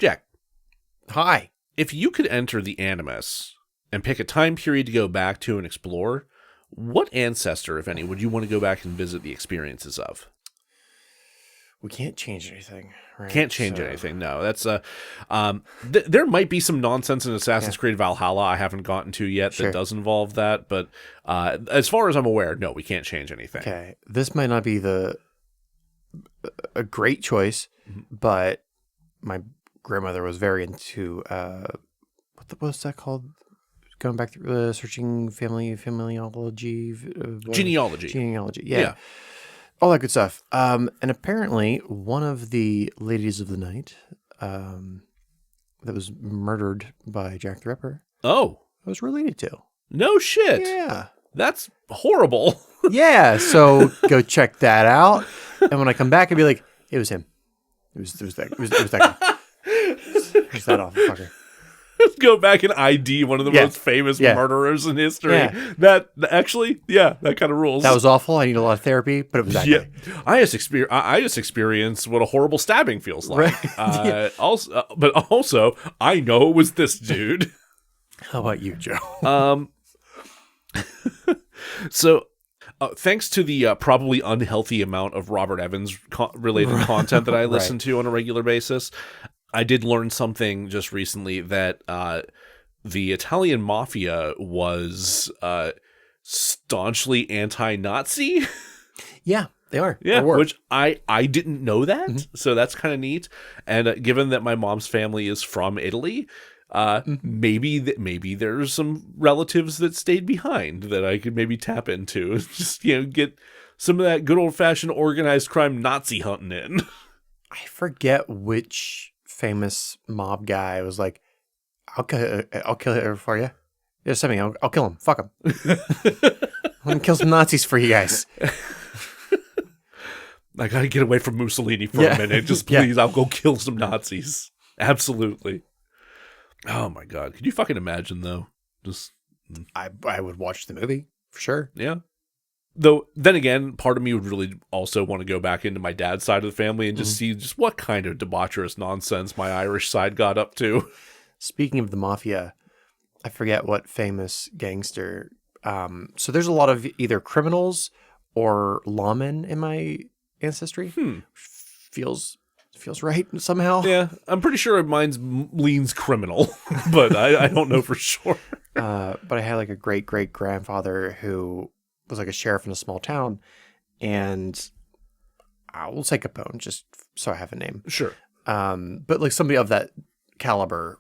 Jack, Hi. if you could enter the Animus and pick a time period to go back to and explore, what ancestor, if any, would you want to go back and visit the experiences of? We can't change anything, right? Can't change anything. No, that's there might be some nonsense in Assassin's Creed Valhalla I haven't gotten to yet that does involve that, but as far as I'm aware, no, we can't change anything. Okay, this might not be a great choice, but my grandmother was very into what was that called? Going back through searching genealogy, yeah. All that good stuff. And apparently, one of the ladies of the night that was murdered by Jack the Ripper. Oh. Was related to. No shit. Yeah. That's horrible. Yeah. So go check that out. And when I come back, I'd be like, it was him. It was that guy. It was that awful fucker. Go back and ID one of the most famous murderers in history. Yeah. That actually, that kind of rules. That was awful. I need a lot of therapy, but it was that guy. I just experienced what a horrible stabbing feels like. Right. Also, I know it was this dude. How about you, Joe? So, thanks to the probably unhealthy amount of Robert Evans related content that I listen to on a regular basis, I did learn something just recently that the Italian mafia was staunchly anti-Nazi. Yeah, they are. Yeah, which I didn't know that, so that's kind of neat. And given that my mom's family is from Italy, maybe there's some relatives that stayed behind that I could maybe tap into. Just get some of that good old-fashioned organized crime Nazi hunting in. I forget which famous mob guy was like, I'll kill her for you. There's something. I'll kill him. Fuck him. I'm gonna kill some Nazis for you guys. I gotta get away from Mussolini for a minute. Just please, I'll go kill some Nazis. Absolutely. Oh my God. Could you fucking imagine though? I would watch the movie for sure. Yeah. Though, then again, part of me would really also want to go back into my dad's side of the family and just see just what kind of debaucherous nonsense my Irish side got up to. Speaking of the mafia, I forget what famous gangster. So there's a lot of either criminals or lawmen in my ancestry. Feels right somehow. Yeah, I'm pretty sure mine leans criminal, but I don't know for sure. But I had like a great-great-grandfather who was like a sheriff in a small town, and I will say Capone just so I have a name. Sure. But like somebody of that caliber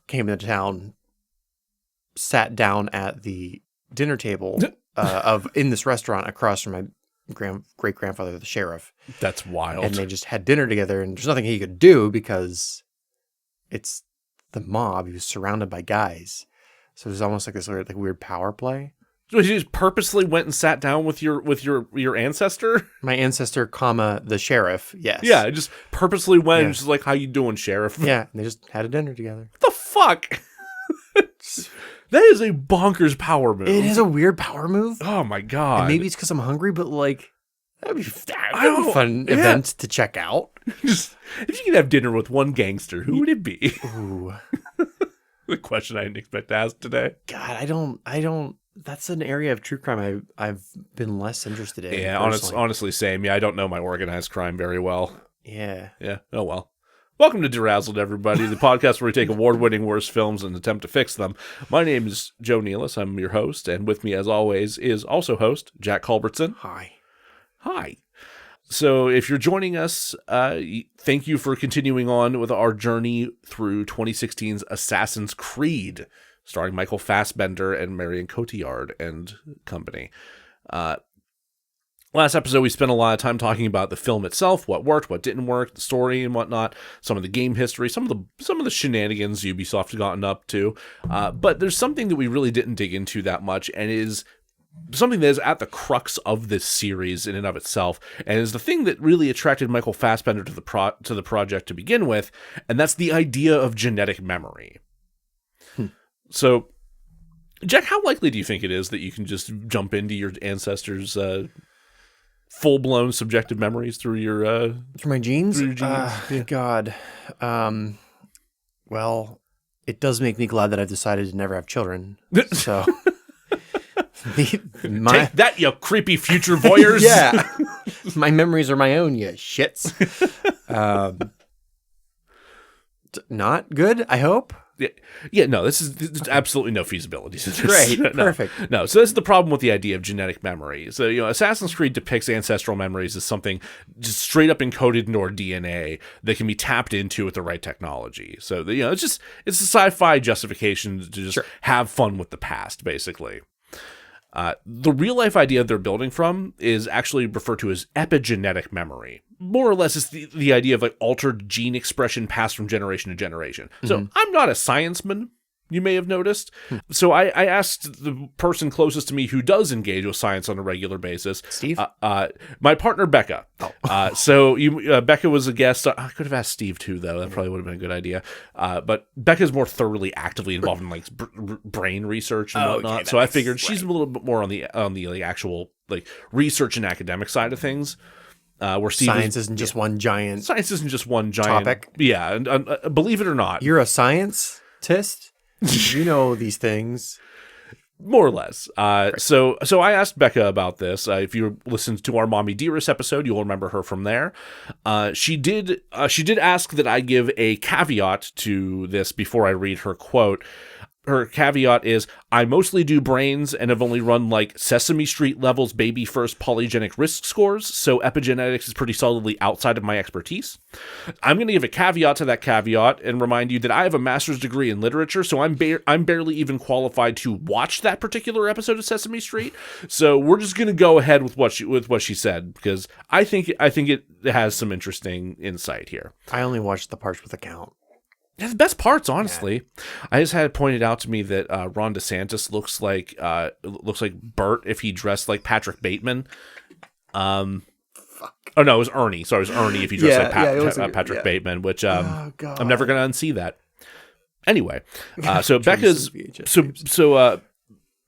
came into town, sat down at the dinner table in this restaurant across from my great-grandfather, the sheriff. That's wild. And they just had dinner together, and there's nothing he could do because it's the mob. He was surrounded by guys. So it was almost like this weird power play. So you just purposely went and sat down with your ancestor? My ancestor, the sheriff, yes. Yeah, just purposely went and just like, how you doing, sheriff? Yeah, and they just had a dinner together. What the fuck? That is a bonkers power move. It is a weird power move. Oh my God. And maybe it's because I'm hungry, but like, that'd be a fun event to check out. Just, if you could have dinner with one gangster, who would it be? Ooh. The question I didn't expect to ask today. God, I don't. That's an area of true crime I've been less interested in. Yeah, honestly, same. Yeah, I don't know my organized crime very well. Yeah. Yeah. Oh well. Welcome to DeRazzled, everybody, the podcast where we take award-winning worst films and attempt to fix them. My name is Joe Nealis. I'm your host, and with me, as always, is also host Jack Culbertson. Hi. So if you're joining us, thank you for continuing on with our journey through 2016's Assassin's Creed, starring Michael Fassbender and Marion Cotillard and company. Last episode, we spent a lot of time talking about the film itself, what worked, what didn't work, the story and whatnot, some of the game history, some of the shenanigans Ubisoft has gotten up to. But there's something that we really didn't dig into that much, and is something that is at the crux of this series in and of itself, and is the thing that really attracted Michael Fassbender to the project to begin with, and that's the idea of genetic memory. So, Jack, how likely do you think it is that you can just jump into your ancestors' full-blown subjective memories through your through my genes? Through your genes? God, Well, it does make me glad that I've decided to never have children. So, Take that, you creepy future voyeurs. Yeah. My memories are my own, you shits. Not good, I hope. Yeah, no, there's absolutely no feasibility to this. Great, No. perfect. No, so this is the problem with the idea of genetic memory. So, Assassin's Creed depicts ancestral memories as something just straight up encoded into our DNA that can be tapped into with the right technology. So, it's a sci-fi justification to just have fun with the past, basically. The real-life idea they're building from is actually referred to as epigenetic memory. More or less, it's the idea of like altered gene expression passed from generation to generation. So I'm not a scienceman, you may have noticed. So I asked the person closest to me who does engage with science on a regular basis. Steve? My partner, Becca. Oh. So Becca was a guest. I could have asked Steve too, though. That probably would have been a good idea. But Becca's more thoroughly actively involved in like brain research and whatnot. Okay, so I figured she's a little bit more on the like actual like research and academic side of things. Where Steve Science isn't just one giant topic. Yeah, and believe it or not, you're a scientist. You know these things. More or less. So I asked Becca about this. If you listened to our Mommy Dearest episode, you'll remember her from there. She did ask that I give a caveat to this before I read her quote. Her caveat is, I mostly do brains and have only run like Sesame Street levels baby first polygenic risk scores, so epigenetics is pretty solidly outside of my expertise. I'm going to give a caveat to that caveat and remind you that I have a master's degree in literature, so I'm barely even qualified to watch that particular episode of Sesame Street. So we're just going to go ahead with what she said, because I think it has some interesting insight here. I only watched the parts with a count. Yeah, the best parts, honestly. Yeah. I just had it pointed out to me that Ron DeSantis looks like Bert if he dressed like Patrick Bateman. Fuck. Oh no, it was Ernie. Sorry, it was Ernie if he dressed like Patrick Bateman, which I'm never going to unsee that. Anyway, so Becca's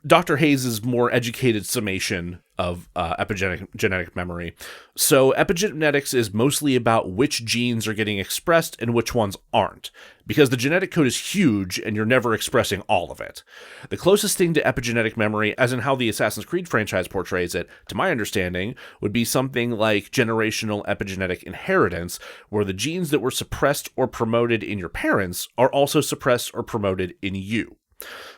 Dr. Hayes' more educated summation of epigenetic memory. So epigenetics is mostly about which genes are getting expressed and which ones aren't, because the genetic code is huge and you're never expressing all of it. The closest thing to epigenetic memory, as in how the Assassin's Creed franchise portrays it, to my understanding, would be something like generational epigenetic inheritance, where the genes that were suppressed or promoted in your parents are also suppressed or promoted in you.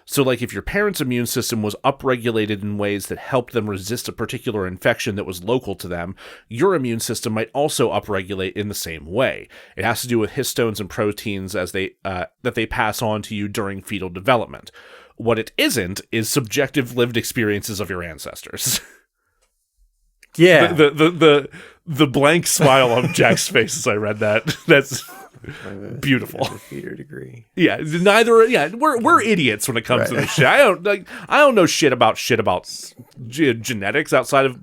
So, like, if your parents' immune system was upregulated in ways that helped them resist a particular infection that was local to them, your immune system might also upregulate in the same way. It has to do with histones and proteins as that they pass on to you during fetal development. What it isn't is subjective lived experiences of your ancestors. Yeah. The blank smile on Jack's face as I read that. That's beautiful. Degree. Yeah, we're idiots when it comes to this shit. I don't know shit about genetics outside of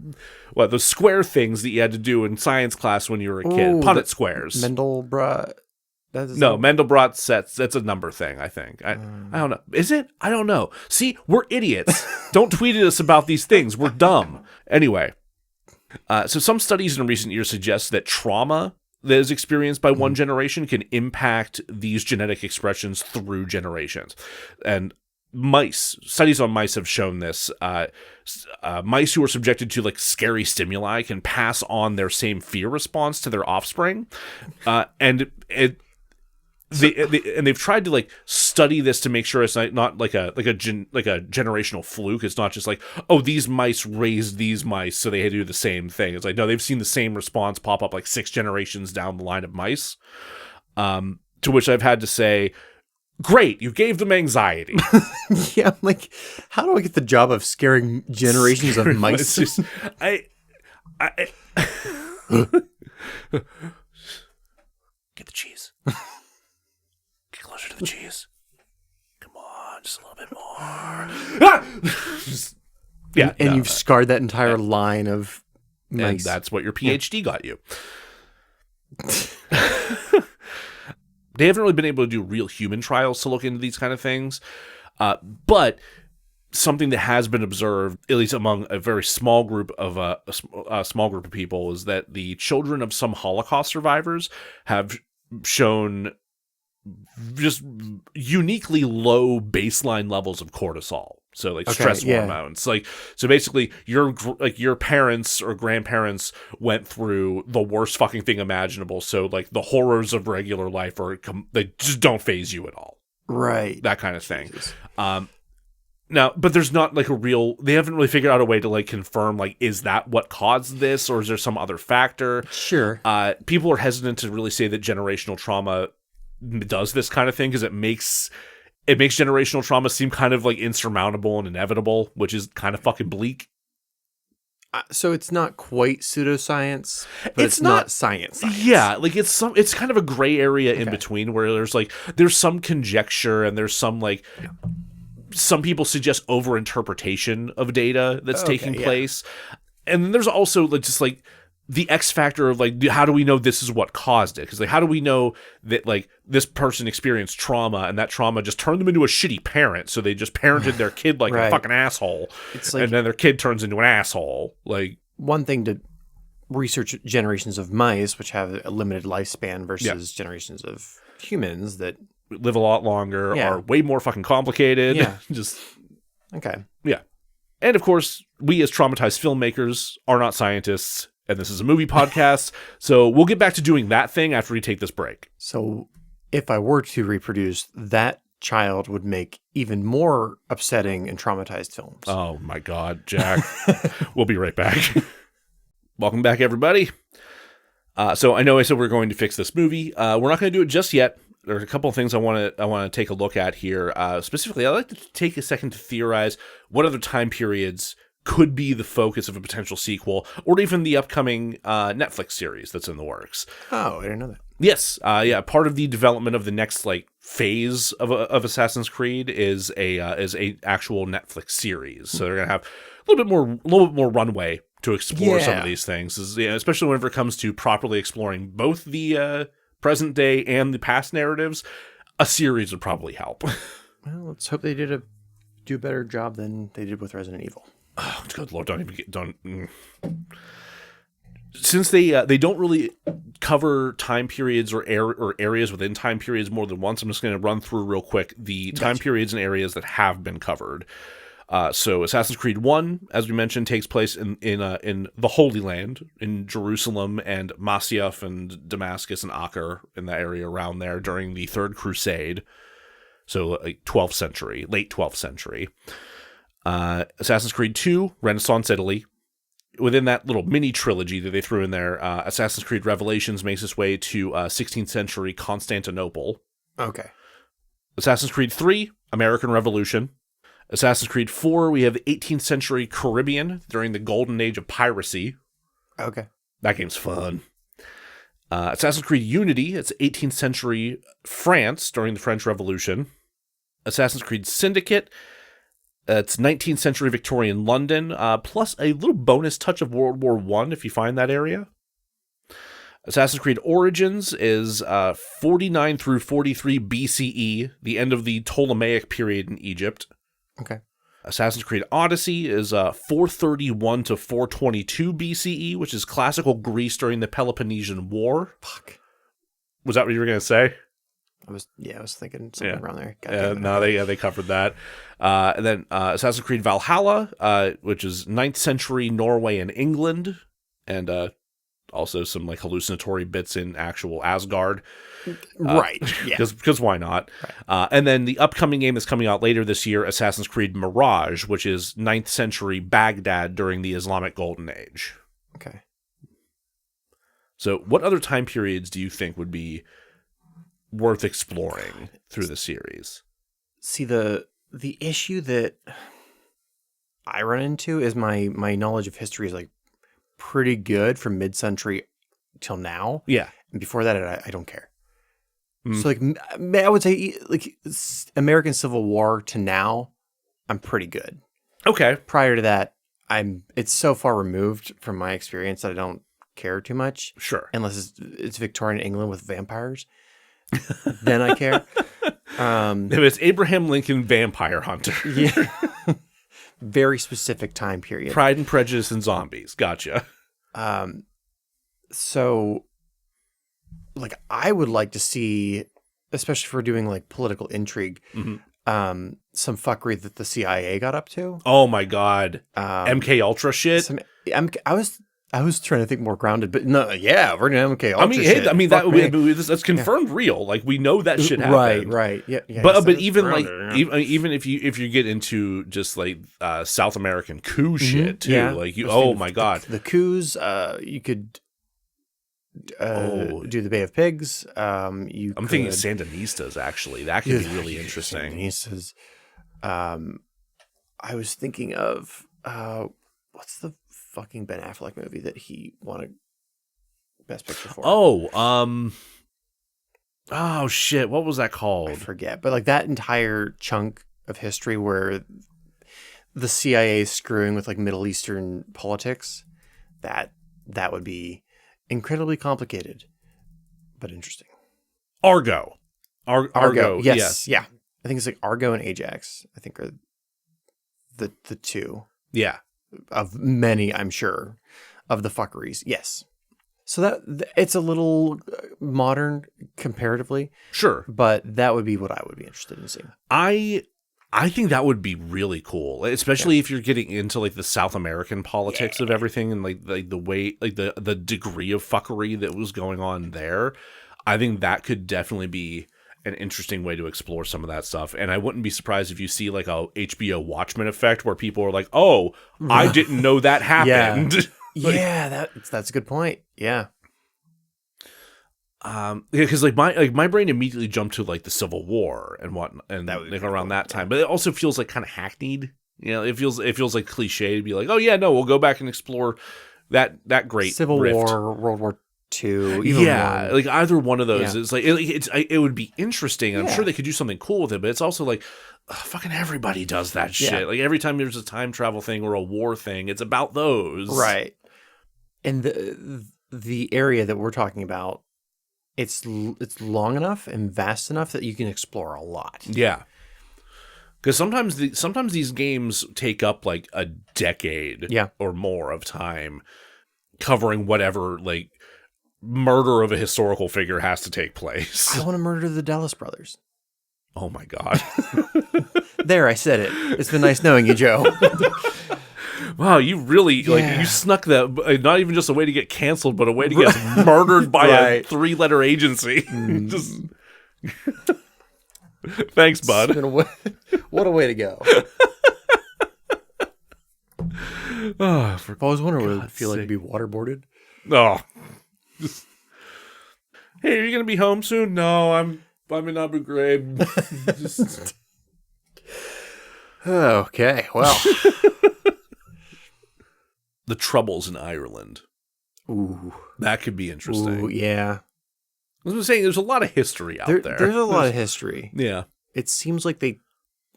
the square things that you had to do in science class when you were a kid. Punnett squares. Mandelbrot. Mandelbrot sets. That's a number thing, I think. I don't know. Is it? I don't know. See, we're idiots. Don't tweet at us about these things. We're dumb. Anyway, so some studies in recent years suggest that trauma that is experienced by one generation can impact these genetic expressions through generations. And studies on mice have shown this. Mice who are subjected to like scary stimuli can pass on their same fear response to their offspring. They've tried to like study this to make sure it's not like a generational fluke. It's not just like, oh, these mice raised these mice, so they had to do the same thing. It's like, no, they've seen the same response pop up like 6 generations down the line of mice. To which I've had to say, great, you gave them anxiety. Yeah, I'm like, how do I get the job of scaring generations of mice? Just, I get the cheese. Closer to the cheese. Come on, just a little bit more. You've scarred that entire line of mice. And that's what your PhD got you. They haven't really been able to do real human trials to look into these kind of things. But something that has been observed, at least among a very small group of people, is that the children of some Holocaust survivors have shown just uniquely low baseline levels of cortisol. So like stress hormones. Like, so basically your parents or grandparents went through the worst fucking thing imaginable. So like the horrors of regular life they just don't faze you at all. Right. That kind of thing. Now, but there's not like they haven't really figured out a way to like confirm, like, is that what caused this, or is there some other factor? Sure. People are hesitant to really say that generational trauma does this kind of thing because it makes generational trauma seem kind of like insurmountable and inevitable, which is kind of fucking bleak. So it's not quite pseudoscience, but it's not science. Yeah, like it's kind of a gray area in between where there's some conjecture and there's some like some people suggest overinterpretation of data that's taking place. And then there's also just like the X factor of like, how do we know this is what caused it? Because like, how do we know that like this person experienced trauma and that trauma just turned them into a shitty parent? So they just parented their kid like a fucking asshole. It's like, and then their kid turns into an asshole. Like, one thing to research generations of mice, which have a limited lifespan, versus generations of humans that live a lot longer, are way more fucking complicated. Yeah. Just okay. Yeah. And of course, we as traumatized filmmakers are not scientists. And this is a movie podcast, so we'll get back to doing that thing after we take this break. So if I were to reproduce, that child would make even more upsetting and traumatized films. Oh my God, Jack. We'll be right back. Welcome back, everybody. So I know I said we're going to fix this movie. We're not going to do it just yet. There's a couple of things I want to take a look at here. Specifically, I'd like to take a second to theorize what other time periods could be the focus of a potential sequel, or even the upcoming Netflix series that's in the works. Oh, I didn't know that. Yes, part of the development of the next like phase of Assassin's Creed is a actual Netflix series. So they're gonna have a little bit more runway to explore some of these things, especially whenever it comes to properly exploring both the present day and the past narratives. A series would probably help. Well, let's hope they do a better job than they did with Resident Evil. Oh, good Lord, Since they don't really cover time periods or areas within time periods more than once, I'm just going to run through real quick the time periods and areas that have been covered. So Assassin's Creed 1, as we mentioned, takes place in the Holy Land, in Jerusalem and Masyaf and Damascus and Acre, in the area around there during the Third Crusade. So like 12th century, late 12th century. Assassin's Creed 2, Renaissance Italy. Within that little mini trilogy that they threw in there, Assassin's Creed Revelations makes its way to 16th century Constantinople. Okay. Assassin's Creed 3, American Revolution. Assassin's Creed 4, we have 18th century Caribbean during the golden age of piracy. Okay. That game's fun. Assassin's Creed Unity, it's 18th century France during the French Revolution. Assassin's Creed Syndicate, it's 19th century Victorian London, plus a little bonus touch of World War I if you find that area. Assassin's Creed Origins is 49 through 43 BCE, the end of the Ptolemaic period in Egypt. Okay. Assassin's Creed Odyssey is 431 to 422 BCE, which is classical Greece during the Peloponnesian War. Fuck. Was that what you were going to say? I was thinking something around there. They covered that. And then Assassin's Creed Valhalla, which is 9th century Norway and England, and also some like hallucinatory bits in actual Asgard. Right. Yeah. Because why not? Right. And then the upcoming game that's coming out later this year, Assassin's Creed Mirage, which is 9th century Baghdad during the Islamic Golden Age. Okay. So what other time periods do you think would be worth exploring through the series? See, the issue that I run into is my knowledge of history is like pretty good from mid-century till now. Yeah. And before that, I don't care. So like I would say like American Civil War to now, I'm pretty good. Okay. Prior to that, it's so far removed from my experience that I don't care too much. Sure. Unless it's Victorian England with vampires. Then I care. If it's Abraham Lincoln Vampire Hunter. Yeah. Very specific time period. Pride and Prejudice and Zombies. Gotcha. So like I would like to see especially for doing like political intrigue, some fuckery that the CIA got up to. Oh my God. MK Ultra shit. I was trying to think more grounded, but no, yeah, we're doing MK Ultra. That's confirmed real. Like we know that shit happened. Right. Yeah. But even like even if you get into just like South American coup shit too, like my God, the coups. You could do the Bay of Pigs. I'm thinking Sandinistas. Actually, that could be really interesting. Sandinistas. I was thinking of what's the fucking Ben Affleck movie that he won a Best Picture for? Oh shit, what was that called? I forget. But like that entire chunk of history where the CIA is screwing with like Middle Eastern politics, that would be incredibly complicated, but interesting. Argo. Yes. Yeah. I think it's like Argo and Ajax, I think are the two. Yeah. Of many, I'm sure, of the fuckeries. Yes. So that it's a little modern comparatively. Sure. But that would be what I would be interested in seeing. I think that would be really cool, especially if you're getting into like the South American politics of everything and like the way, like the degree of fuckery that was going on there. I think that could definitely be an interesting way to explore some of that stuff. And I wouldn't be surprised if you see like a HBO Watchmen effect where people are like, oh, I didn't know that happened. Yeah, that's a good point. Yeah. Because like my brain immediately jumped to like the Civil War and whatnot, and that like around that time, but it also feels like kind of hackneyed. You know, it feels like cliche to be like, oh yeah, no, we'll go back and explore that great Civil rift. War, World War II. Like either one of those. It's like it would be interesting. I'm sure they could do something cool with it, but it's also like fucking everybody does that shit. Like every time there's a time travel thing or a war thing, it's about those, right? And the area that we're talking about, it's long enough and vast enough that you can explore a lot. Yeah. Because sometimes these games take up like a decade or more of time covering whatever like murder of a historical figure has to take place. I want to murder the Dallas brothers. Oh my God. There, I said it. It's been nice knowing you, Joe. Wow, you really you snuck that. Not even just a way to get canceled, but a way to get murdered by a 3-letter agency. Just thanks, bud. What a way to go. I've always wondered what it would feel like to be waterboarded. Oh. Hey, are you gonna be home soon? No, I'm in Abu Ghraib. Okay, well. The Troubles in Ireland. Ooh. That could be interesting. Ooh, yeah. I was saying, there's a lot of history out there. There's a lot of history. Yeah. It seems like they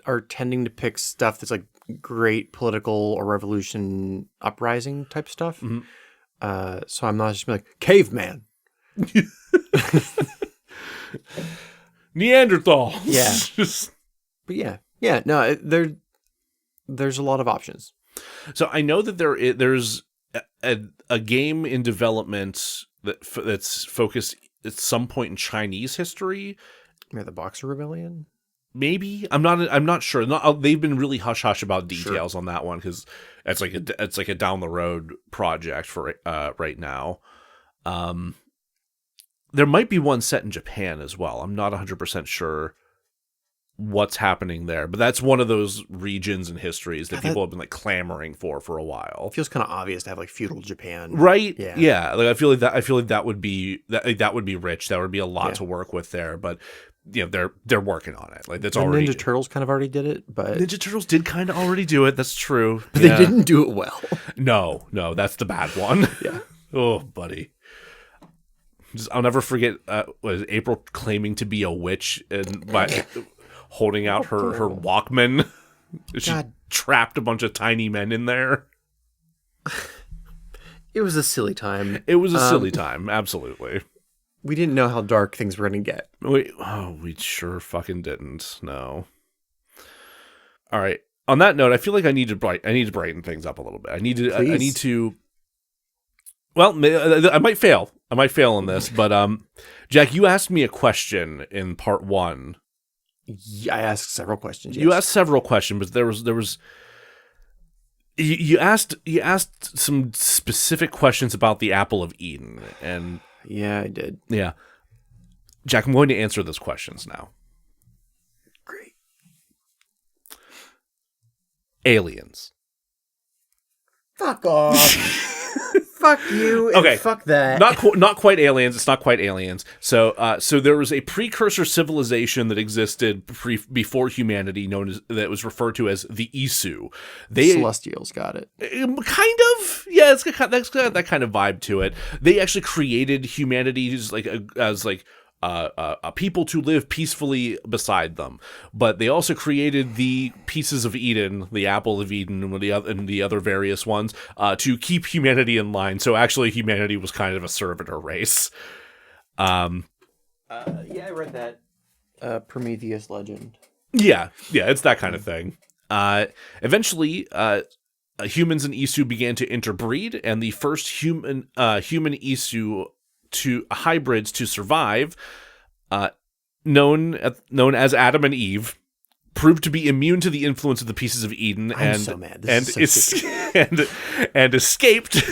are tending to pick stuff that's like great political or revolution uprising type stuff. Mm-hmm. So I'm not just like, caveman. Neanderthal. Yeah. But yeah. No, there's a lot of options. So I know that there's a game in development that's focused at some point in Chinese history. The Boxer Rebellion? Maybe. I'm not sure. They've been really hush hush about details on that one because it's like a down the road project for right now. There might be one set in Japan as well. I'm not 100% sure what's happening there, but that's one of those regions and histories that people have been like clamoring for a while. It feels kind of obvious to have like feudal Japan, right? Yeah. Like I feel like that would be rich. That would be a lot to work with there, but you know they're working on it. Like that's already Ninja Turtles kind of already did it, but Ninja Turtles did kind of already do it. That's true, but they didn't do it well. No, that's the bad one. Yeah. Oh, buddy. I'll never forget. Was April claiming to be a witch and by holding out her Walkman? She trapped a bunch of tiny men in there. It was a silly time. It was a silly time. Absolutely. We didn't know how dark things were going to get. We sure fucking didn't. No. All right. On that note, I feel like I need to brighten things up a little bit. I need to Well, I might fail. I might fail on this, but Jack, you asked me a question in part 1. I asked several questions. Yes. You asked several questions, but there was you asked some specific questions about the Apple of Eden, and yeah, I did. Yeah, Jack, I'm going to answer those questions now. Great. Aliens. Fuck off. Fuck you. And okay. Fuck that. Not quite aliens. It's not quite aliens. So there was a precursor civilization that existed before humanity, that was referred to as the Isu. Celestials got it. Kind of. Yeah, that's got that kind of vibe to it. They actually created humanity as a people to live peacefully beside them, but they also created the pieces of Eden, the Apple of Eden, and the other various ones to keep humanity in line. So actually, humanity was kind of a servitor race. Yeah, I read that Prometheus legend. Yeah, it's that kind of thing. Eventually, humans and Isu began to interbreed, and the first human Isu to hybrids to survive, known as Adam and Eve, proved to be immune to the influence of the pieces of Eden, and escaped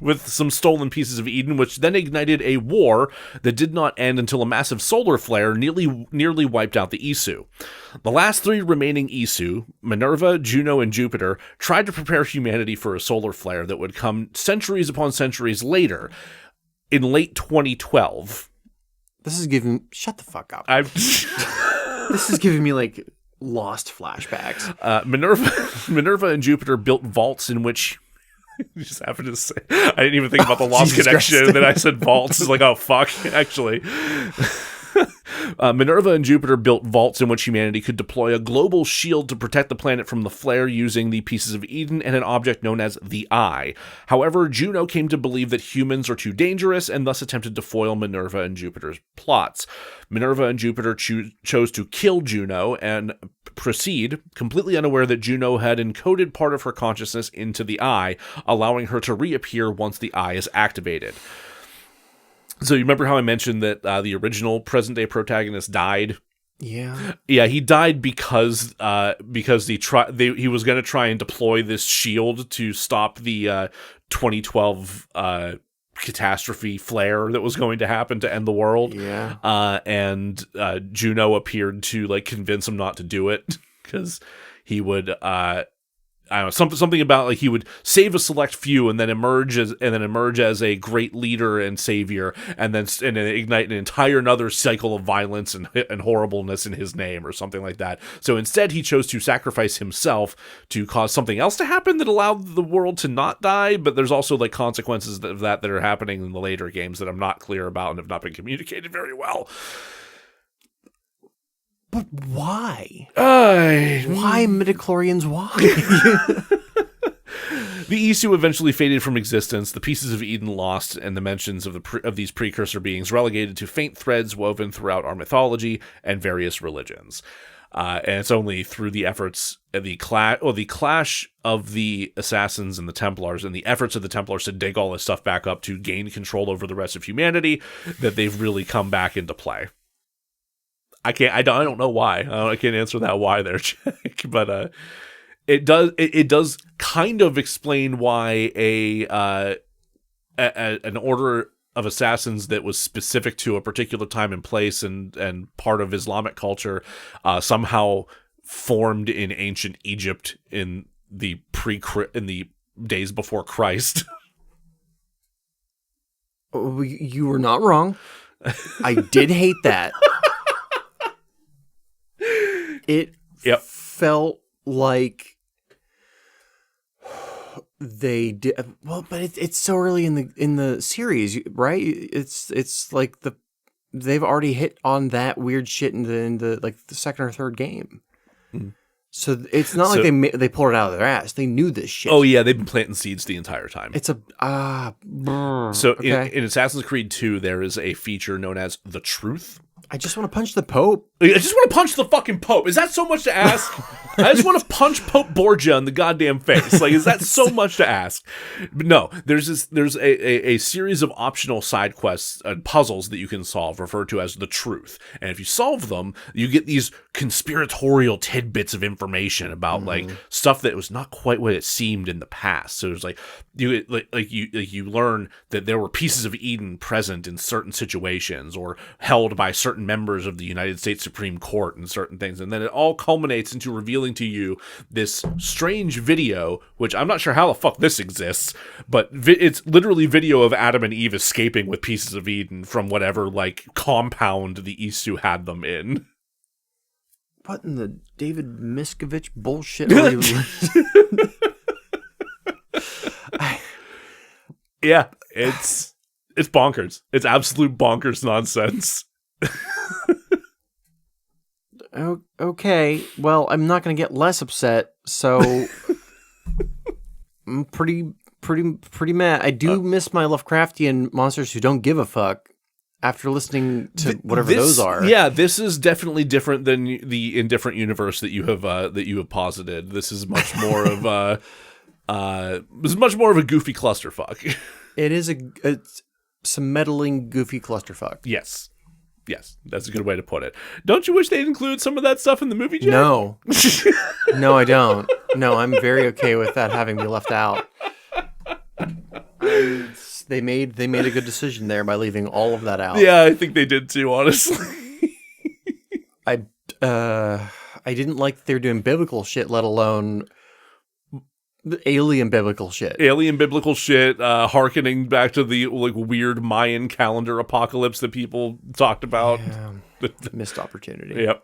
with some stolen pieces of Eden, which then ignited a war that did not end until a massive solar flare nearly wiped out the Isu. The last 3 remaining Isu, Minerva, Juno, and Jupiter, tried to prepare humanity for a solar flare that would come centuries upon centuries later. In late 2012. This is giving... Shut the fuck up. This is giving me, lost flashbacks. Minerva and Jupiter built vaults in which... You just happened to say... I didn't even think about the lost connection, and then I said vaults. It's like, oh, fuck, actually. Minerva and Jupiter built vaults in which humanity could deploy a global shield to protect the planet from the flare using the pieces of Eden and an object known as the Eye. However, Juno came to believe that humans are too dangerous and thus attempted to foil Minerva and Jupiter's plots. Minerva and Jupiter chose to kill Juno and proceed, completely unaware that Juno had encoded part of her consciousness into the Eye, allowing her to reappear once the Eye is activated. So you remember how I mentioned that the original present-day protagonist died? Yeah. Yeah, he died because he was going to try and deploy this shield to stop the 2012 catastrophe flare that was going to happen to end the world. Yeah. And Juno appeared to convince him not to do it because he would I don't know, something about he would save a select few and then emerge as a great leader and savior, and then ignite an entire another cycle of violence and horribleness in his name or something like that. So instead, he chose to sacrifice himself to cause something else to happen that allowed the world to not die. But there's also consequences of that are happening in the later games that I'm not clear about and have not been communicated very well. But why? Why midichlorians? Why? The Isu eventually faded from existence, the pieces of Eden lost, and the mentions of these precursor beings relegated to faint threads woven throughout our mythology and various religions. And it's only through the efforts of the clash of the Assassins and the Templars, and the efforts of the Templars to dig all this stuff back up to gain control over the rest of humanity, that they've really come back into play. I don't know why. I can't answer that why there, Jack. But it does kind of explain why an order of assassins that was specific to a particular time and place and part of Islamic culture somehow formed in ancient Egypt in the days before Christ. You were not wrong. I did hate that. It felt like they did well, but it's so early in the series, right? It's like they've already hit on that weird shit in the second or third game. Mm. So it's not like they pulled it out of their ass. They knew this shit. Oh yeah, they've been planting seeds the entire time. It's in Assassin's Creed 2, there is a feature known as the Truth, I just want to punch the Pope. I just want to punch the fucking Pope. Is that so much to ask? I just want to punch Pope Borgia in the goddamn face. Like, is that so much to ask? But no, there's a series of optional side quests and puzzles that you can solve, referred to as the truth. And if you solve them, you get these conspiratorial tidbits of information about like stuff that was not quite what it seemed in the past. So there's like you learn that there were pieces of Eden present in certain situations or held by certain members of the United States Supreme Court and certain things. And then it all culminates into revealing to you this strange video, which I'm not sure how the fuck this exists, but it's literally video of Adam and Eve escaping with pieces of Eden from whatever like compound the Isu had them in. What in the David Miscavige bullshit are you Yeah, it's bonkers. It's absolute bonkers nonsense. Okay, well, I'm not going to get less upset, so I'm pretty mad. I do miss my Lovecraftian monsters who don't give a fuck after listening to whatever those are. Yeah, this is definitely different than the indifferent universe that you have posited. This is much more of a goofy clusterfuck. It is it's some meddling goofy clusterfuck. Yes, that's a good way to put it. Don't you wish they'd include some of that stuff in the movie, Jay? No. No, I don't. No, I'm very okay with that having me left out. They made a good decision there by leaving all of that out. Yeah, I think they did too, honestly. I didn't like that they were doing biblical shit, let alone alien biblical shit. Hearkening back to the like weird Mayan calendar apocalypse that people talked about. Yeah, missed opportunity. Yep.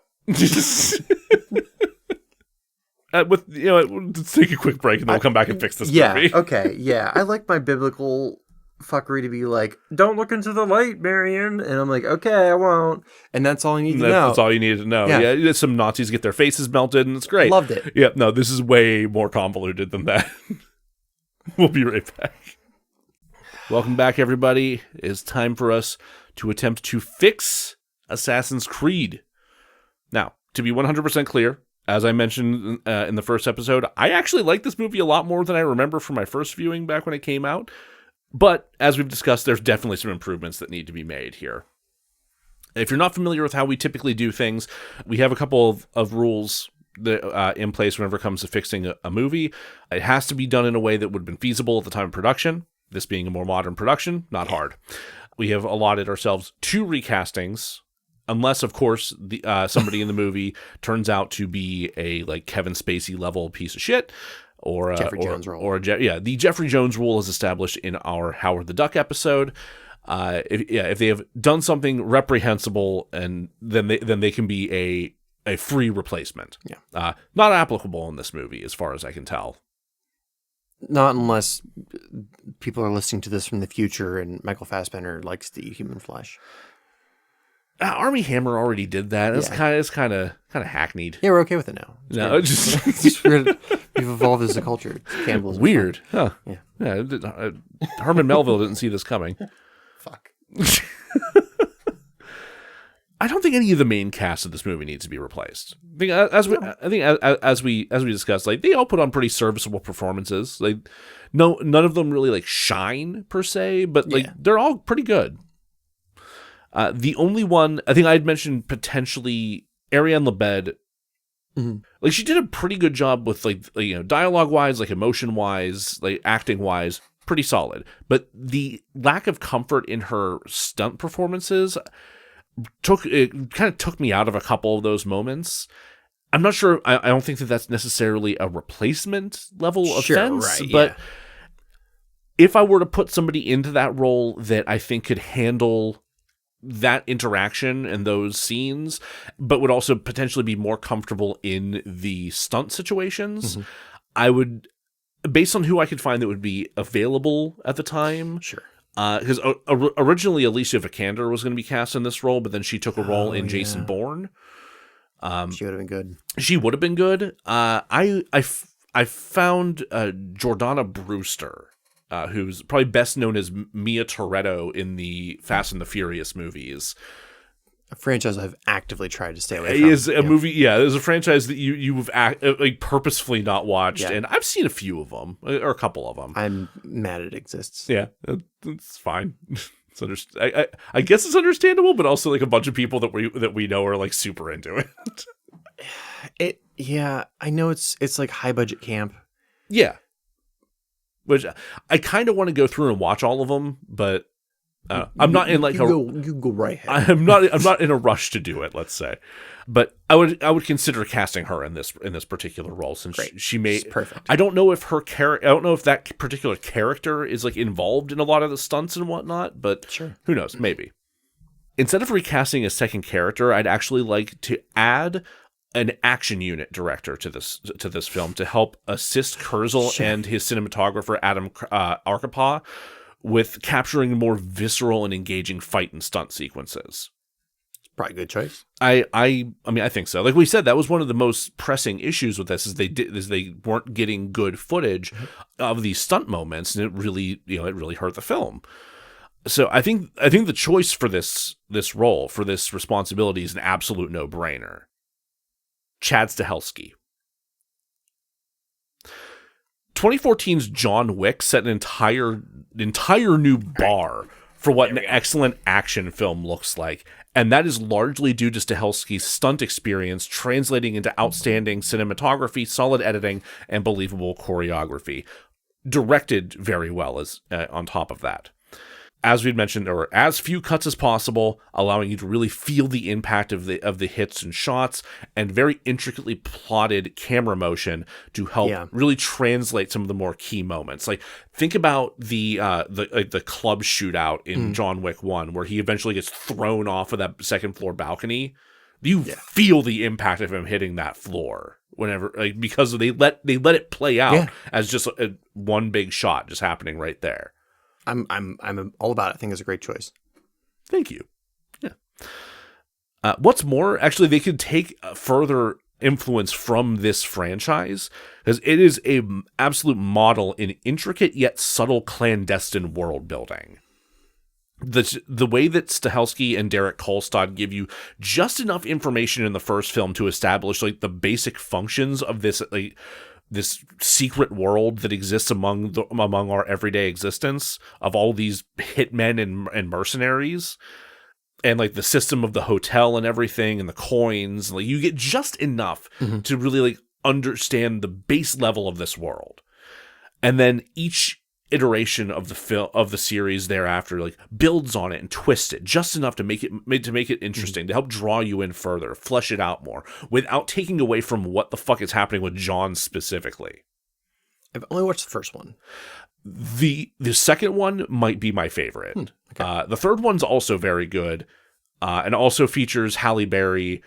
Let's take a quick break and then we'll come back and fix this movie. Okay, yeah. I like my biblical fuckery to be like, don't look into the light, Marion. And I'm like, okay, I won't. And that's all I need to know. That's all you needed to know. Yeah, some Nazis get their faces melted and it's great. Loved it. Yeah, no, this is way more convoluted than that. We'll be right back. Welcome back, everybody. It's time for us to attempt to fix Assassin's Creed. Now, to be 100% clear, as I mentioned in the first episode, I actually like this movie a lot more than I remember from my first viewing back when it came out. But as we've discussed, there's definitely some improvements that need to be made here. If you're not familiar with how we typically do things, we have a couple of rules that, in place whenever it comes to fixing a movie. It has to be done in a way that would have been feasible at the time of production. This being a more modern production, not hard. We have allotted ourselves 2 recastings, unless, of course, somebody in the movie turns out to be a like Kevin Spacey level piece of shit. Or Jeffrey Jones rule. The Jeffrey Jones rule is established in our Howard the Duck episode. If they have done something reprehensible, and then they can be a free replacement. Yeah, not applicable in this movie, as far as I can tell. Not unless people are listening to this from the future, and Michael Fassbender likes to eat human flesh. Armie Hammer already did that. It's kind of hackneyed. Yeah, we're okay with it now. No, we've evolved as a culture. Cannibalism. Weird, huh? Yeah. Herman Melville didn't see this coming. Fuck. I don't think any of the main cast of this movie needs to be replaced. As we discussed, like they all put on pretty serviceable performances. Like, none of them really like shine per se, but like they're all pretty good. The only one I think I'd mentioned potentially Ariane Lebed. Mm-hmm. Like she did a pretty good job with like dialogue wise, like emotion wise, like acting wise, pretty solid. But the lack of comfort in her stunt performances kind of took me out of a couple of those moments. I'm not sure. I don't think that that's necessarily a replacement level offense, right, but if I were to put somebody into that role that I think could handle that interaction and those scenes, but would also potentially be more comfortable in the stunt situations, I would, based on who I could find that would be available at the time. Sure. Because originally Alicia Vikander was going to be cast in this role, but then she took a role in Jason Bourne. She would have been good. She would have been good. I found Jordana Brewster, who's probably best known as Mia Toretto in the Fast and the Furious movies. A franchise I've actively tried to stay away It from. is a movie, yeah. There's a franchise that you've like purposefully not watched, Yeah. and I've seen a few of them, or a couple of them. I'm mad it exists. Yeah, it's fine. It's I guess it's understandable, but also like a bunch of people that we know are like super into it. Yeah, I know it's like high budget camp. Yeah, which I kind of want to go through and watch all of them, but I'm not in like you go right ahead. I'm not in a rush to do it. Let's say, but I would consider casting her in this particular role since she may. She's perfect. I don't know if I don't know if that particular character is like involved in a lot of the stunts and whatnot, but Sure. Who knows? Maybe. Instead of recasting a second character, I'd actually like to add an action unit director to this film to help assist Kurzel and his cinematographer Adam Arkapaw with capturing more visceral and engaging fight and stunt sequences. Probably a good choice. I mean, I think so. Like we said, that was one of the most pressing issues with this is they weren't getting good footage of these stunt moments, and it really hurt the film. So I think the choice for this role, for this responsibility, is an absolute no-brainer. Chad Stahelski. 2014's John Wick set an entire new bar for what an excellent action film looks like, and that is largely due to Stahelski's stunt experience translating into outstanding cinematography, solid editing, and believable choreography. Directed very well as on top of that. As we'd mentioned, there were as few cuts as possible, allowing you to really feel the impact of the hits and shots, and very intricately plotted camera motion to help really translate some of the more key moments. Like think about the club shootout in John Wick 1, where he eventually gets thrown off of that second floor balcony. You feel the impact of him hitting that floor whenever, like, because they let it play out as just one big shot just happening right there. I'm all about it. I think it's a great choice. Thank you. Yeah. What's more, actually, they could take further influence from this franchise because it is a absolute model in intricate yet subtle clandestine world building. The way that Stahelski and Derek Kolstad give you just enough information in the first film to establish like the basic functions of this secret world that exists among our everyday existence of all these hitmen and mercenaries, and like the system of the hotel and everything and the coins. Like you get just enough to really like understand the base level of this world, and then each iteration of the series thereafter like builds on it and twists it just enough to make it interesting, to help draw you in further, flesh it out more without taking away from what the fuck is happening with John specifically. I've only watched the first one. The second one might be my favorite. Okay. The third one's also very good, and also features Halle Berry.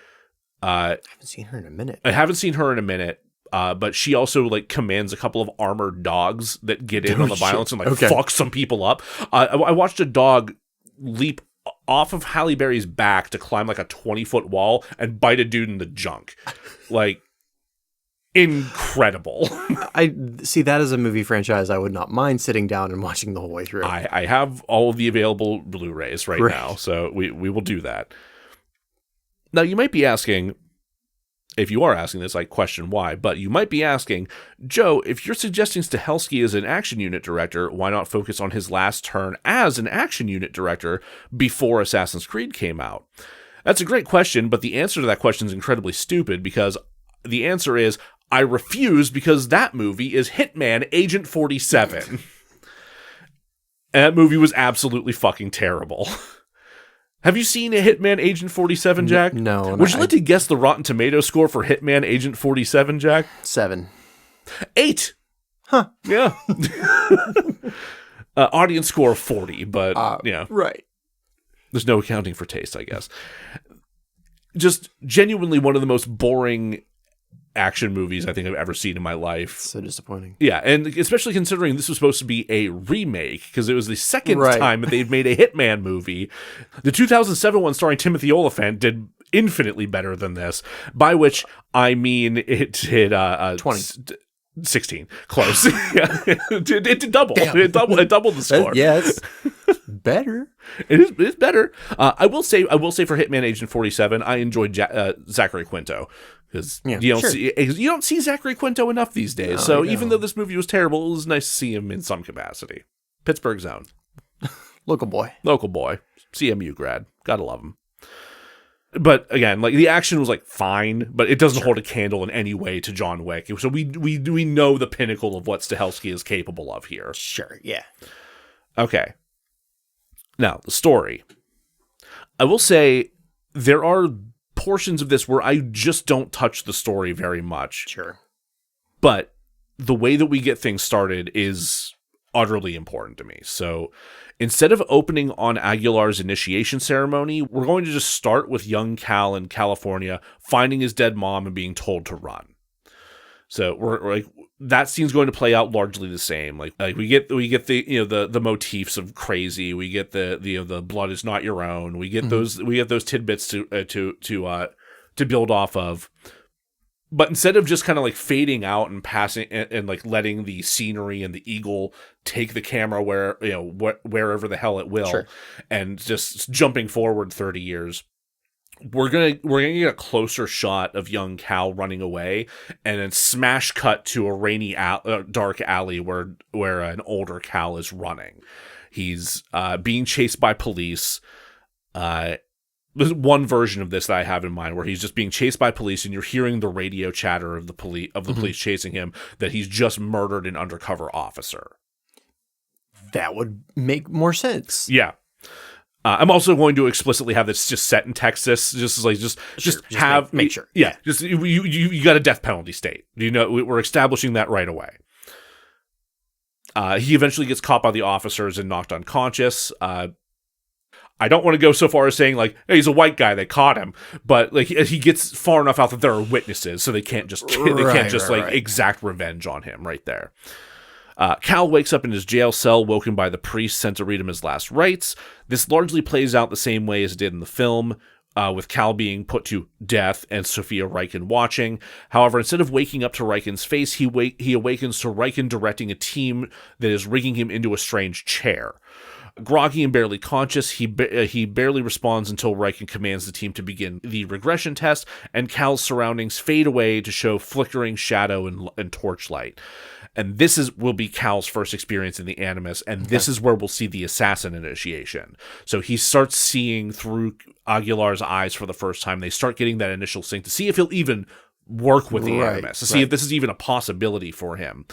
I haven't seen her in a minute. But she also like commands a couple of armored dogs that get in on the violence and like fuck some people up. I watched a dog leap off of Halle Berry's back to climb like a 20-foot wall and bite a dude in the junk. Like incredible. I see that as a movie franchise I would not mind sitting down and watching the whole way through. I have all of the available Blu-rays right now, so we will do that. Now you might be asking, if you are asking this, I question why, but you might be asking, Joe, if you're suggesting Stahelski is an action unit director, why not focus on his last turn as an action unit director before Assassin's Creed came out? That's a great question, but the answer to that question is incredibly stupid, because the answer is, I refuse, because that movie is Hitman Agent 47. And that movie was absolutely fucking terrible. Have you seen a Hitman Agent 47, Jack? No. Would you like to guess the Rotten Tomato score for Hitman Agent 47, Jack? 7. 8. Huh. Yeah. Audience score 40, but yeah. Right. There's no accounting for taste, I guess. Just genuinely one of the most boring action movies I think I've ever seen in my life. So disappointing. Yeah, and especially considering this was supposed to be a remake, because it was the second time that they'd made a Hitman movie. The 2007 one starring Timothy Olyphant did infinitely better than this, by which I mean it did 20. 16. Close. Yeah. It doubled. It doubled the score. Yes. Better. It's better. I will say for Hitman Agent 47, I enjoyed Zachary Quinto. Because you don't see Zachary Quinto enough these days. No, so even though this movie was terrible, it was nice to see him in some capacity. Pittsburgh's own. Local boy. CMU grad. Gotta love him. But again, like the action was like fine, but it doesn't hold a candle in any way to John Wick. So we know the pinnacle of what Stahelski is capable of here. Sure, yeah. Okay. Now, the story. I will say there are portions of this where I just don't touch the story very much. Sure. But the way that we get things started is utterly important to me. So instead of opening on Aguilar's initiation ceremony, we're going to just start with young Cal in California finding his dead mom and being told to run. So we're like, that scene's going to play out largely the same. Like we get the the motifs of crazy. We get the blood is not your own. We get those tidbits to build off of. But instead of just kind of like fading out and passing and like letting the scenery and the eagle take the camera wherever the hell it will, sure, and just jumping forward 30 years, we're gonna get a closer shot of young Cal running away, and then smash cut to a rainy dark alley where an older Cal is running. He's being chased by police. There's one version of this that I have in mind where he's just being chased by police, and you're hearing the radio chatter of the police chasing him that he's just murdered an undercover officer. That would make more sense. Yeah. I'm also going to explicitly have this just set in Texas, just make sure. Yeah, just you got a death penalty state. We're establishing that right away. He eventually gets caught by the officers and knocked unconscious. I don't want to go so far as saying like, hey, he's a white guy, they caught him, but like he gets far enough out that there are witnesses, so they can't just exact revenge on him right there. Cal wakes up in his jail cell, woken by the priest sent to read him his last rites. This largely plays out the same way as it did in the film, with Cal being put to death and Sophia Riken watching. However, instead of waking up to Riken's face, he awakens to Riken directing a team that is rigging him into a strange chair. Groggy and barely conscious, he barely responds until Riken commands the team to begin the regression test, and Cal's surroundings fade away to show flickering shadow and torchlight. And this will be Cal's first experience in the Animus, and this is where we'll see the assassin initiation. So he starts seeing through Aguilar's eyes for the first time. They start getting that initial sync to see if he'll even work with the Animus, to see if this is even a possibility for him.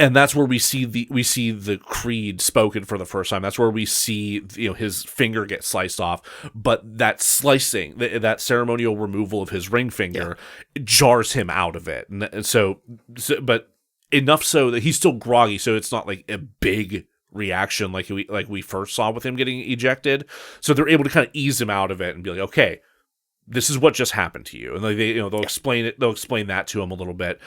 And that's where we see the creed spoken for the first time. That's where we see his finger get sliced off. But that slicing, that ceremonial removal of his ring finger, jars him out of it. And so, but enough so that he's still groggy. So it's not like a big reaction like we first saw with him getting ejected. So they're able to kind of ease him out of it and be like, okay, this is what just happened to you. And like they'll explain it. They'll explain that to him a little bit.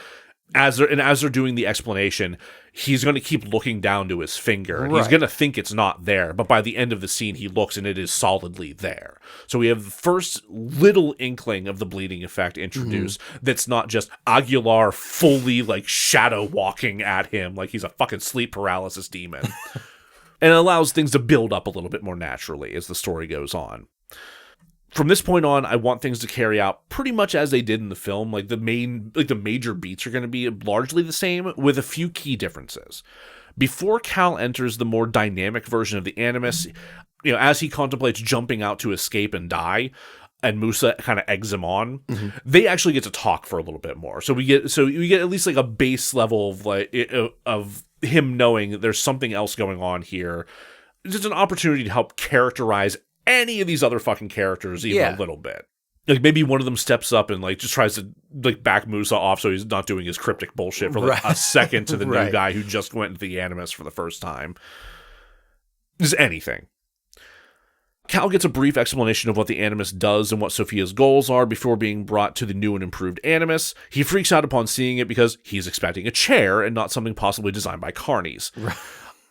As they're doing the explanation, he's going to keep looking down to his finger. Right. He's going to think it's not there, but by the end of the scene, he looks and it is solidly there. So we have the first little inkling of the bleeding effect introduced. That's not just Aguilar fully like shadow walking at him like he's a fucking sleep paralysis demon. And it allows things to build up a little bit more naturally as the story goes on. From this point on, I want things to carry out pretty much as they did in the film. Like the major beats are going to be largely the same with a few key differences. Before Cal enters the more dynamic version of the Animus, as he contemplates jumping out to escape and die, and Musa kind of eggs him on, they actually get to talk for a little bit more. So we get at least like a base level of him knowing that there's something else going on here. Just an opportunity to help characterize any of these other fucking characters even a little bit. Like maybe one of them steps up and like just tries to like back Musa off so he's not doing his cryptic bullshit for like a second to the new guy who just went into the Animus for the first time. Just anything. Cal gets a brief explanation of what the Animus does and what Sophia's goals are before being brought to the new and improved Animus. He freaks out upon seeing it because he's expecting a chair and not something possibly designed by carnies.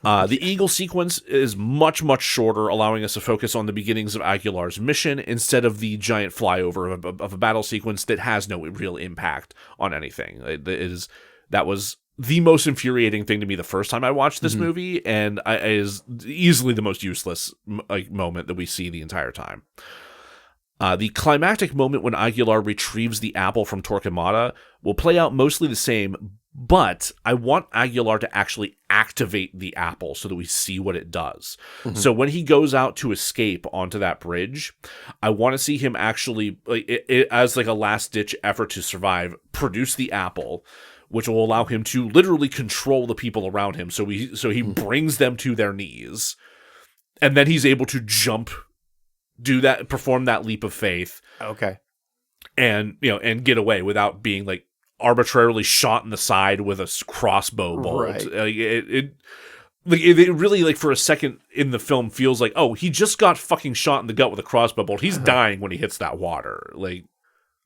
The Eagle sequence is much, much shorter, allowing us to focus on the beginnings of Aguilar's mission instead of the giant flyover of a battle sequence that has no real impact on anything. that was the most infuriating thing to me the first time I watched this movie, and is easily the most useless moment that we see the entire time. The climactic moment when Aguilar retrieves the apple from Torquemada will play out mostly the same, but I want Aguilar to actually activate the apple so that we see what it does. So when he goes out to escape onto that bridge, I want to see him actually, as like a last-ditch effort to survive, produce the apple, which will allow him to literally control the people around him. So he brings them to their knees, and then he's able to jump, perform that leap of faith. Okay. And, and get away without being like arbitrarily shot in the side with a crossbow bolt. Right. It really, like, for a second in the film feels like, oh, he just got fucking shot in the gut with a crossbow bolt. He's dying when he hits that water. Like,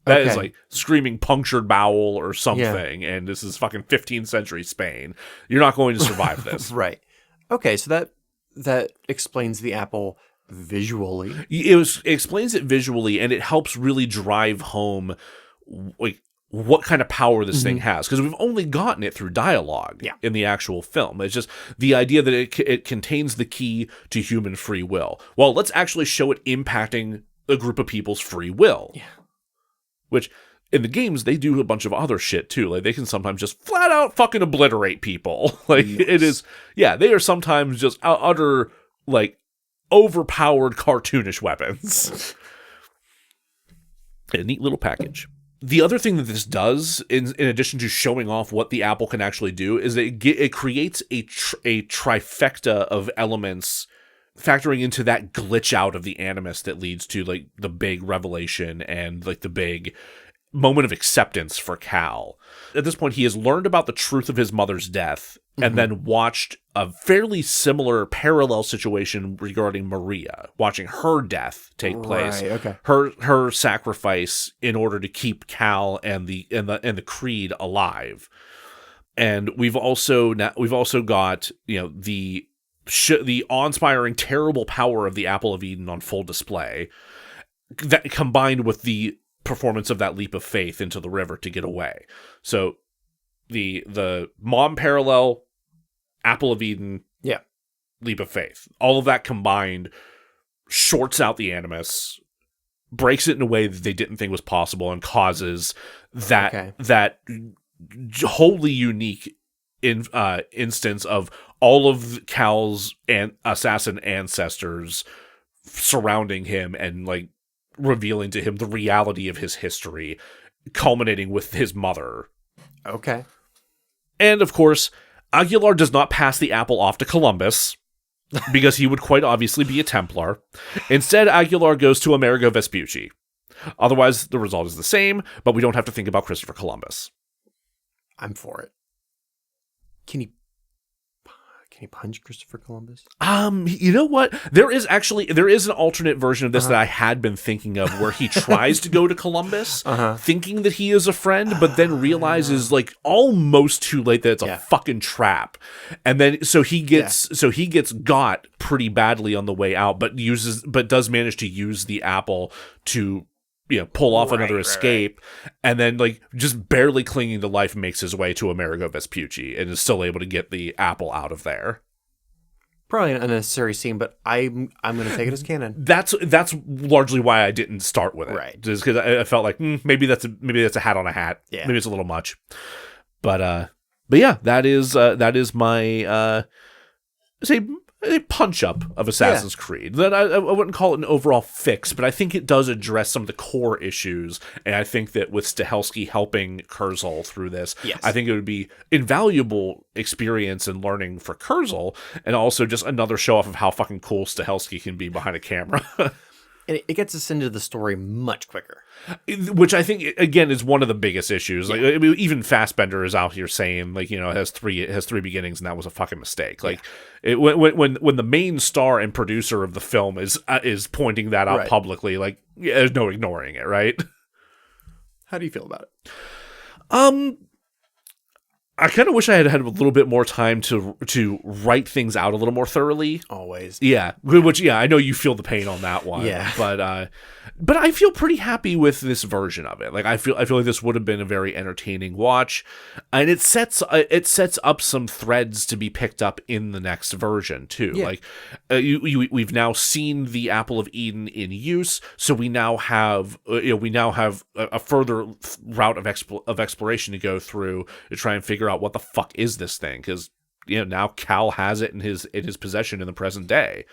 that is like screaming punctured bowel or something. And this is fucking 15th century Spain. You're not going to survive this. Right. Okay. So that explains the apple visually. It explains it visually, and it helps really drive home, like, what kind of power this thing has, because we've only gotten it through dialogue in the actual film. It's just the idea that it contains the key to human free will. Well, let's actually show it impacting a group of people's free will. Yeah. Which, in the games, they do a bunch of other shit, too. Like, they can sometimes just flat out fucking obliterate people. Like, it is, they are sometimes just utter, like, overpowered cartoonish weapons. A neat little package. The other thing that this does, in addition to showing off what the apple can actually do, is that it creates a trifecta of elements, factoring into that glitch out of the animus that leads to, like, the big revelation and, like, the big moment of acceptance for Cal. At this point, he has learned about the truth of his mother's death, and then watched a fairly similar parallel situation regarding Maria, watching her death take place. Right, okay. Her sacrifice in order to keep Cal and the Creed alive. And we've also got, the awe-inspiring terrible power of the Apple of Eden on full display, that combined with the performance of that leap of faith into the river to get away. So the mom parallel, Apple of Eden, leap of faith, all of that combined shorts out the animus, breaks it in a way that they didn't think was possible, and causes that wholly unique instance of all of Cal's assassin ancestors surrounding him and, like, revealing to him the reality of his history, culminating with his mother. Okay. And, of course, Aguilar does not pass the apple off to Columbus, because he would quite obviously be a Templar. Instead, Aguilar goes to Amerigo Vespucci. Otherwise, the result is the same, but we don't have to think about Christopher Columbus. I'm for it. Can he punch Christopher Columbus? You know what? There is an alternate version of this that I had been thinking of, where he tries to go to Columbus, thinking that he is a friend, but then realizes, like, almost too late that it's a fucking trap. And then so he gets got pretty badly on the way out, but does manage to use the apple to, pull off another escape, and then, like, just barely clinging to life, makes his way to Amerigo Vespucci and is still able to get the apple out of there. Probably an unnecessary scene, but I'm going to take it as canon. That's largely why I didn't start with it, right? Just because I felt like maybe that's a hat on a hat. Yeah, maybe it's a little much. But yeah, that is my say a punch-up of Assassin's Creed. That I wouldn't call it an overall fix, but I think it does address some of the core issues, and I think that with Stahelski helping Kurzel through this, I think it would be invaluable experience and learning for Kurzel, and also just another show-off of how fucking cool Stahelski can be behind a camera. And it gets us into the story much quicker. Which I think, again, is one of the biggest issues. Like, I mean, even Fassbender is out here saying, like, it has three beginnings, and that was a fucking mistake. Like, when the main star and producer of the film is pointing that out publicly, like, there's no ignoring it, right? How do you feel about it? I kind of wish I had had a little bit more time to write things out a little more thoroughly. Always. Yeah, which I know you feel the pain on that one. Yeah. But I feel pretty happy with this version of it. Like I feel like this would have been a very entertaining watch, and it sets up some threads to be picked up in the next version too. Yeah. Like we've now seen the Apple of Eden in use, so we now have a further route of exploration to go through to try and figure out what the fuck is this thing, because now Cal has it in his possession in the present day.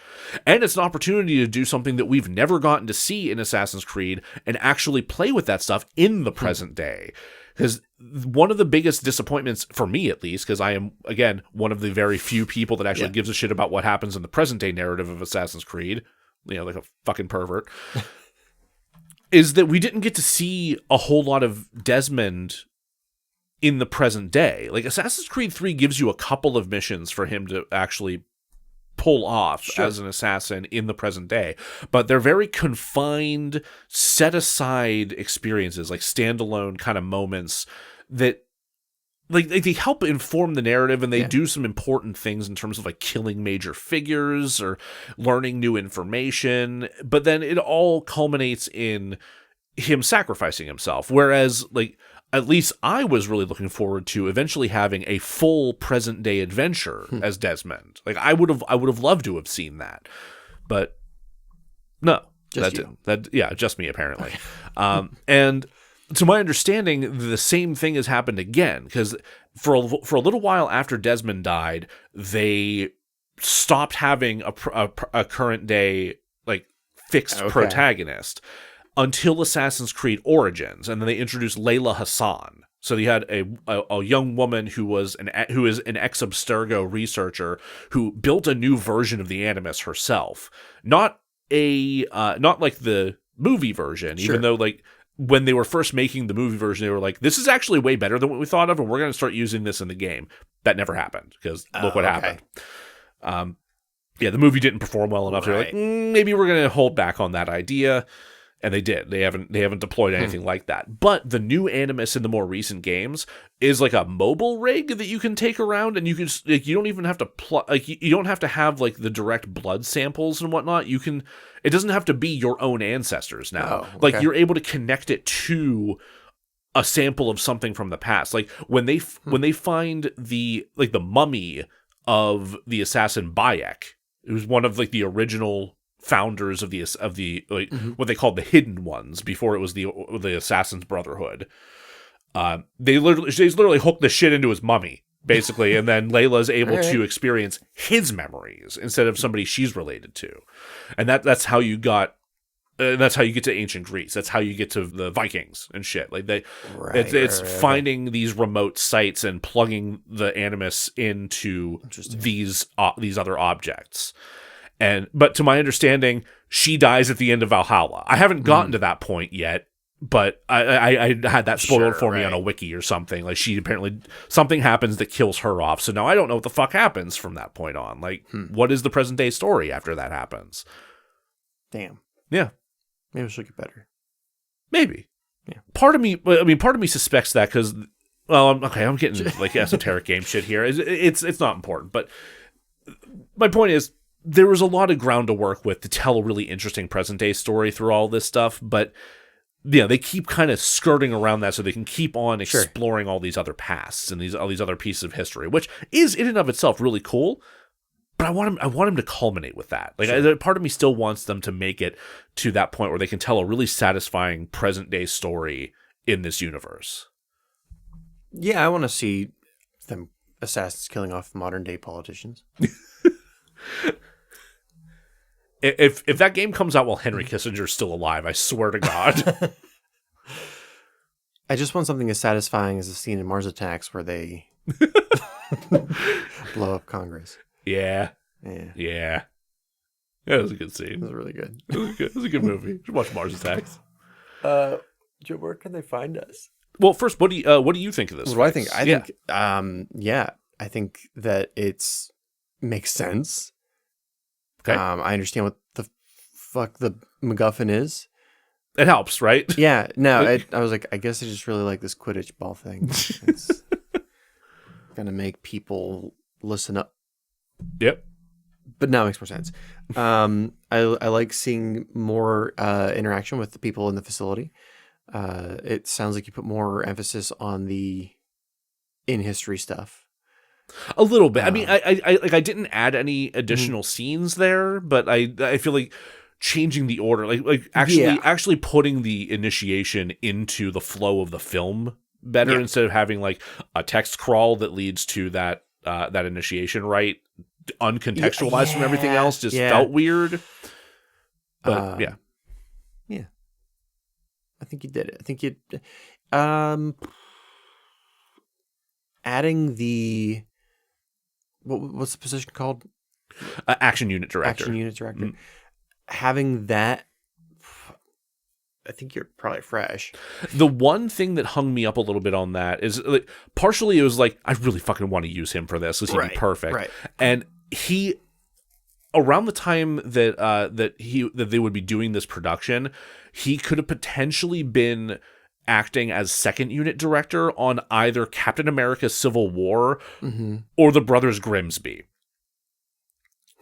And it's an opportunity to do something that we've never gotten to see in Assassin's Creed and actually play with that stuff in the present day. Because one of the biggest disappointments, for me at least, because I am, again, one of the very few people that actually gives a shit about what happens in the present day narrative of Assassin's Creed, like a fucking pervert, is that we didn't get to see a whole lot of Desmond in the present day. Like Assassin's Creed 3 gives you a couple of missions for him to actually pull off as an assassin in the present day, but they're very confined, set aside experiences, like standalone kind of moments that like they help inform the narrative, and they do some important things in terms of like killing major figures or learning new information, but then it all culminates in him sacrificing himself. Whereas like at least I was really looking forward to eventually having a full present day adventure as Desmond. Like I would have loved to have seen that, but no, just me apparently. And to my understanding, the same thing has happened again, because for a little while after Desmond died, they stopped having a current day like fixed protagonist until Assassin's Creed Origins, and then they introduced Layla Hassan. So you had a young woman who is an ex Abstergo researcher who built a new version of the Animus herself, not like the movie version, even though like when they were first making the movie version, they were like, this is actually way better than what we thought of, and we're going to start using this in the game. That never happened, because look what happened. The movie didn't perform well enough. They're like, maybe we're going to hold back on that idea. And they did. They haven't deployed anything like that. But the new Animus in the more recent games is like a mobile rig that you can take around, and you can like you don't even have to you don't have to have like the direct blood samples and whatnot. It doesn't have to be your own ancestors now. Like you're able to connect it to a sample of something from the past. Like when they find the mummy of the assassin Bayek, it was one of like the original founders of the what they called the Hidden Ones before it was the Assassin's Brotherhood. They literally hooked the shit into his mummy basically, and then Layla's able to experience his memories instead of somebody she's related to, and that's how you got. That's how you get to ancient Greece. That's how you get to the Vikings and shit. Like it's finding these remote sites and plugging the Animus into these other objects. But to my understanding, she dies at the end of Valhalla. I haven't gotten to that point yet, but I had that spoiled for me on a wiki or something. Like she apparently something happens that kills her off. So now I don't know what the fuck happens from that point on. Like what is the present day story after that happens? Damn. Yeah. Maybe she'll get better. Maybe. Yeah. Part of me suspects that because, well, I'm getting like esoteric game shit here. It's not important, but my point is, there was a lot of ground to work with to tell a really interesting present day story through all this stuff, but they keep kind of skirting around that so they can keep on exploring all these other pasts and all these other pieces of history, which is in and of itself really cool. But I want him to culminate with that. Like part of me still wants them to make it to that point where they can tell a really satisfying present day story in this universe. Yeah, I want to see them assassins killing off modern day politicians. If that game comes out while Henry Kissinger's still alive, I swear to God. I just want something as satisfying as the scene in Mars Attacks where they blow up Congress. Yeah. That was a good scene. It was really good. It was a good movie. You should watch Mars Attacks. Joe, where can they find us? Well, first, what do you think of this? What do I think? I think that makes sense. Okay. I understand what the fuck the MacGuffin is. It helps, right? Yeah. No, I was like, I guess I just really like this Quidditch ball thing. going to make people listen up. Yep. But now it makes more sense. I like seeing more interaction with the people in the facility. It sounds like you put more emphasis on the in-history stuff. A little bit. I mean, I didn't add any additional scenes there, but I feel like changing the order, like actually putting the initiation into the flow of the film better instead of having like a text crawl that leads to that initiation, right? Uncontextualized from everything else just felt weird. But yeah. I think you did it. I think you adding the what's the position called? Action unit director. Mm-hmm. Having that, I think you're probably fresh. The one thing that hung me up a little bit on that is like, partially it was like, I really fucking want to use him for this because he'd be perfect. Right. And he, around the time that they would be doing this production, he could have potentially been acting as second unit director on either Captain America Civil War or the Brothers Grimsby.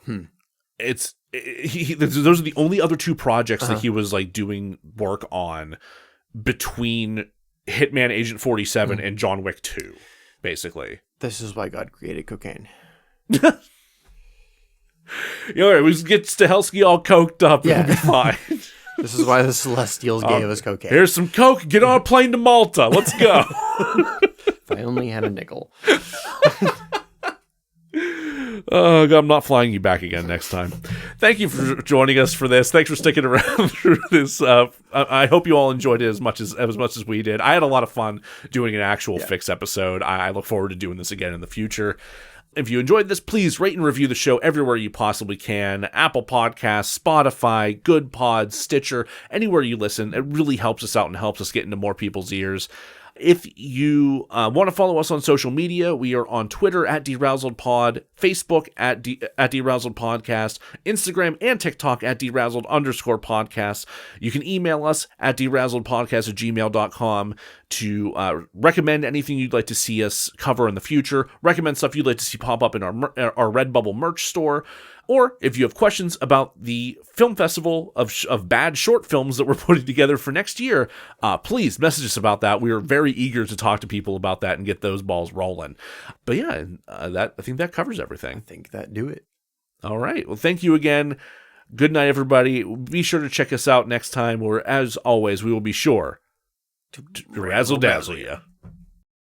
Those are the only other two projects that he was like doing work on between Hitman Agent 47 and John Wick 2, basically. This is why God created cocaine. We get Stahelski all coked up. It'll be fine. This is why the Celestials gave us cocaine. Here's some coke. Get on a plane to Malta. Let's go. If I only had a nickel. Oh, God, I'm not flying you back again next time. Thank you for joining us for this. Thanks for sticking around through this. I hope you all enjoyed it as much as we did. I had a lot of fun doing an actual Fix episode. I look forward to doing this again in the future. If you enjoyed this, please rate and review the show everywhere you possibly can. Apple Podcasts, Spotify, Good Pods, Stitcher, anywhere you listen. It really helps us out and helps us get into more people's ears. If you want to follow us on social media, we are on Twitter at DeRazzledPod, Facebook at DeRazzled Podcast, Instagram and TikTok at DeRazzled_podcast. You can email us at DeRazzledPodcast@gmail.com to recommend anything you'd like to see us cover in the future, recommend stuff you'd like to see pop up in our Redbubble merch store, or if you have questions about the film festival of bad short films that we're putting together for next year, please message us about that. We are very eager to talk to people about that and get those balls rolling. But yeah, I think that covers everything. I think that do it. All right. Well, thank you again. Good night, everybody. Be sure to check us out next time, where, as always, we will be sure to razzle-dazzle you.